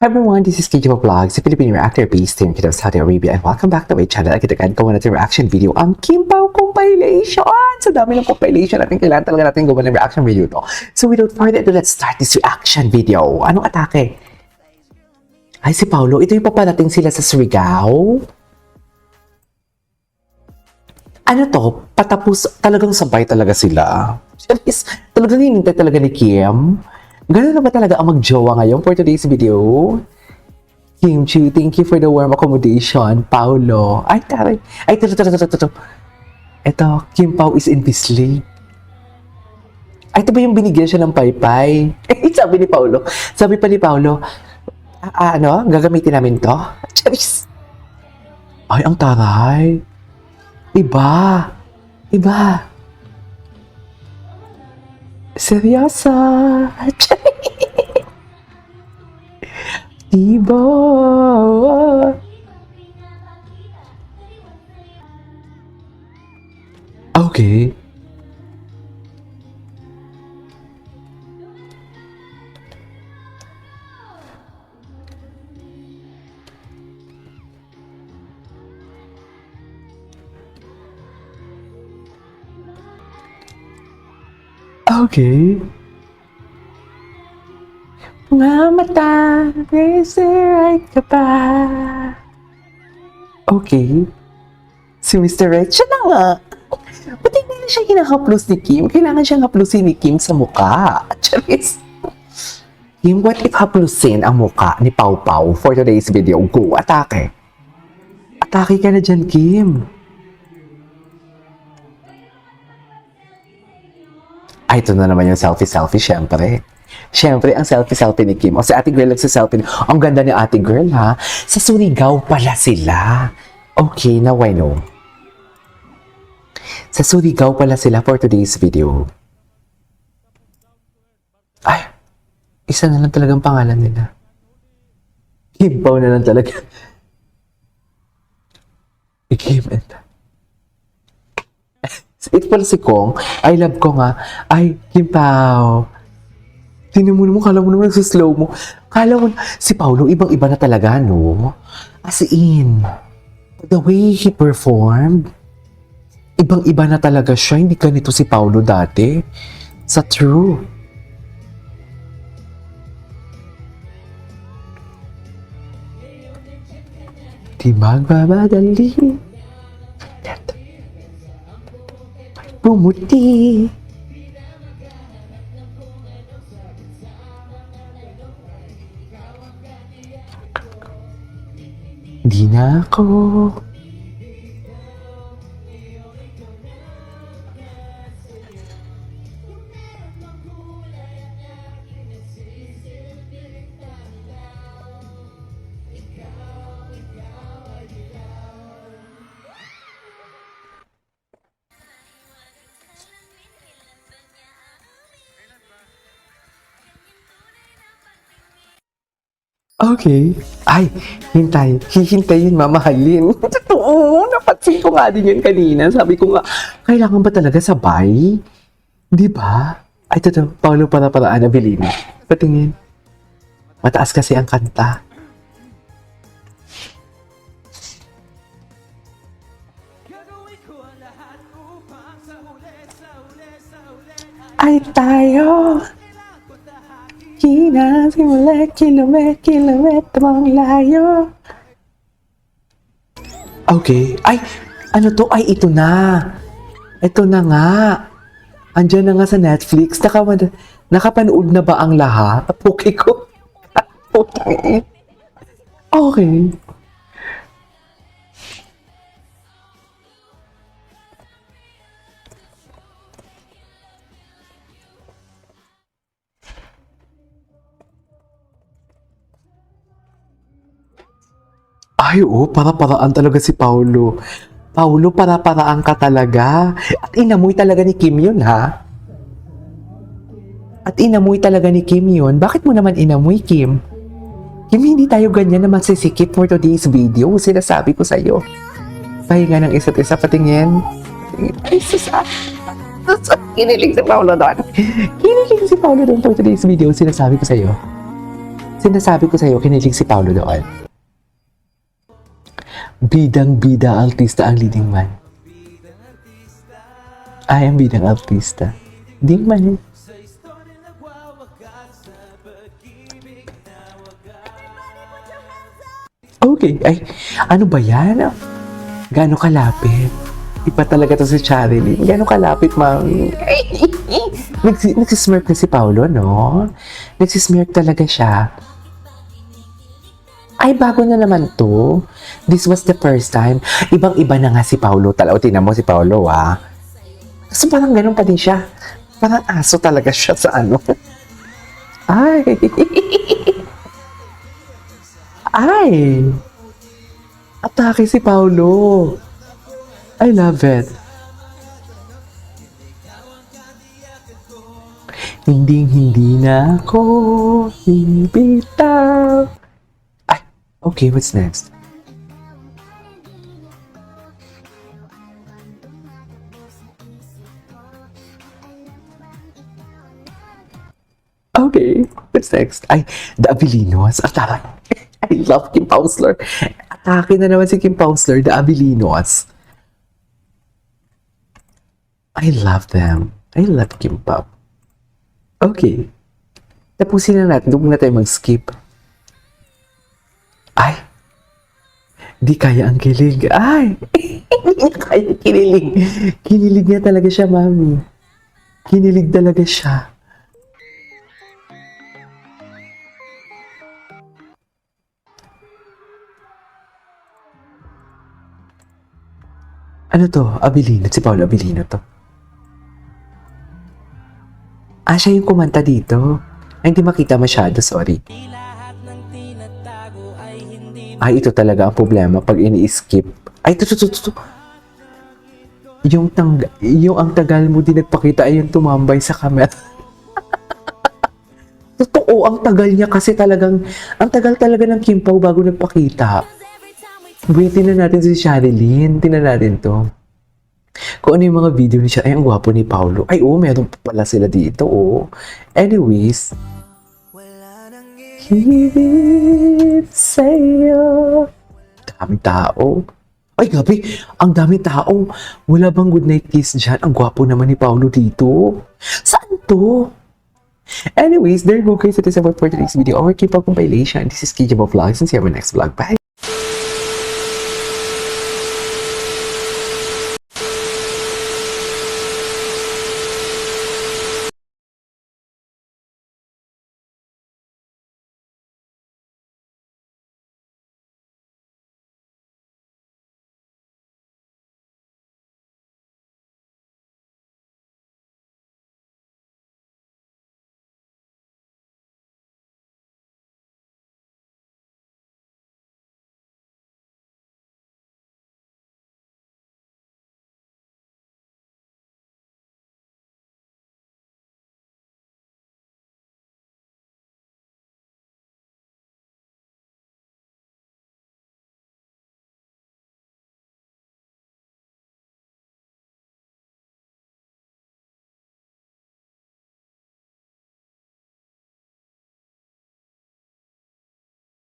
Hi everyone, this is KJ Vlogs, a Filipino reactor based in Jeddah, Saudi Arabia, and welcome back to my channel. Agad-agad gawa natin reaction video ang Kim Pao compilation. Sa dami ng compilation natin, kailangan talaga natin gawa ng reaction video to. So without further ado, let's start this reaction video. Anong atake? Ay, si Paolo. Ito yung paparating sila sa Surigao. Ano to? Patapos, talagang sabay talaga sila. Talagang hinintay talaga ni Kim. Ganun na ba talaga ang mag-jowa ngayon for today's video? Kim Chu, thank you for the warm accommodation. Paolo. Ay, taray. Ay, ito. Ito, Kim Pao is in this league. Ay, ito ba yung binigyan siya ng paypay? Sabi ni Paolo. Sabi pa ni Paolo, gagamitin namin to? Charis. Ay, ang taray. Iba. Seryosa. Diba? Okay. Okay. Mga mata, right ka ba? Okay. Si Mr. Right, siya na nga. Ba't hindi na siya hinahaplos ni Kim? Kailangan siyang haplusin ni Kim sa mukha. Charis. Kim, what if haplusin ang mukha ni Pao Pao for today's video? Go, atake. Atake ka na dyan, Kim. Ay, ito na naman yung selfie, syempre. Syempre, ang selfie ni Kim. O si ate girl nagsa-selfie. Ang ganda ni ate girl, ha? Sa Surigao pala sila. Okay, now I know. Sa Surigao pala sila for today's video. Ay, isa na lang talagang pangalan nila. Kim Pao na lang talaga. Kim and ito pala si Kong. I love ko nga. Ay, Kim Pao. Tingnan mo naman, kala mo naman nagsuslow mo. Kala mo, si Paolo, ibang-iba na talaga, no? As in, the way he performed, ibang-iba na talaga siya. Hindi ganito si Paolo dati. Sa true. Di magmamadali. Pumuti. Di na ako. Okay. Ay, hihintayin, mamahalin. Totoo, napansin ko nga din yan kanina. Sabi ko nga, kailangan ba talaga sabay? Di ba? Ay, totoo, Paolo para Abilino. Patingin. Mataas kasi ang kanta. Ay, tayo. Kilometrong layo. Okay. Ay, ano to? Ay, ito na. Ito na nga. Andiyan na nga sa Netflix. Nakapanood na ba ang lahat? Okay ko. Okay. Ay, para-paraan talaga si Paolo. Paolo, para-paraan ka talaga. At inamoy talaga ni Kim yun, ha? At inamoy talaga ni Kim yun. Bakit mo naman inamoy, Kim? Kim, hindi tayo ganyan na masisikip for today's video. Sinasabi ko sa'yo. Pahinga ng isa't isa, patingin. Ay, susa. Kinilig si Paolo doon. Kinilig si Paolo doon for today's video. Sinasabi ko sa'yo. Sinasabi ko sa'yo, kinilig si Paolo doon. Bidang-bida artista ang leading man. I am bidang artista. Leading man. Okay, ay, ano ba yan? Gaano kalapit? Iba talaga to si Charilyn. Gaano kalapit, mami? Nagsismirk na si Paolo, no? Nagsismirk talaga siya. Ay, bago na naman to. This was the first time. Ibang-iba na nga si Paolo. O, tingnan mo si Paolo, ah. So, parang ganun pa din siya. Parang aso talaga siya sa ano. Ay. Ay. Atake si Paolo. I love it. Hindi na ako bibitaw. Ay, okay, what's next? Okay, what's next? Ay, The Avelinos. Atake. I love Kim Pausler. Atake na naman si Kim Pausler, The Avelinos. I love them. I love Kim Pao. Okay. Tapusin na natin. Doon na tayo mag-skip. Ay. Di kaya ang kilig. Ay. Hindi niya kaya kinilig. Kinilig niya talaga siya, mami. Kinilig talaga siya. Ano to? Abilino. Si Paolo Abilino to. Ah, siya yung kumanta dito. Ay, hindi makita masyado, sorry. Ay, ito talaga ang problema pag ini-skip. Ay, ito. Yung ang tagal mo din nagpakita ay yung tumambay sa camera. Totoo, ang tagal niya kasi talagang, ang tagal talaga ng Kim Pao bago nagpakita. Wait, tinan natin si Charilyn. Tinan natin to. Kung ano yung mga video ni siya. Ay, ang gwapo ni Paolo. Ay, meron pa pala sila dito, Anyways. Hibit sa'yo. Daming tao. Ay, gabi. Ang daming tao. Wala bang goodnight kiss dyan? Ang gwapo naman ni Paolo dito. Saan to? Anyways, there you go guys. It is about for today's video. Our K-pop compilation. This is KJ Vlogs and see you in my next vlog. Bye!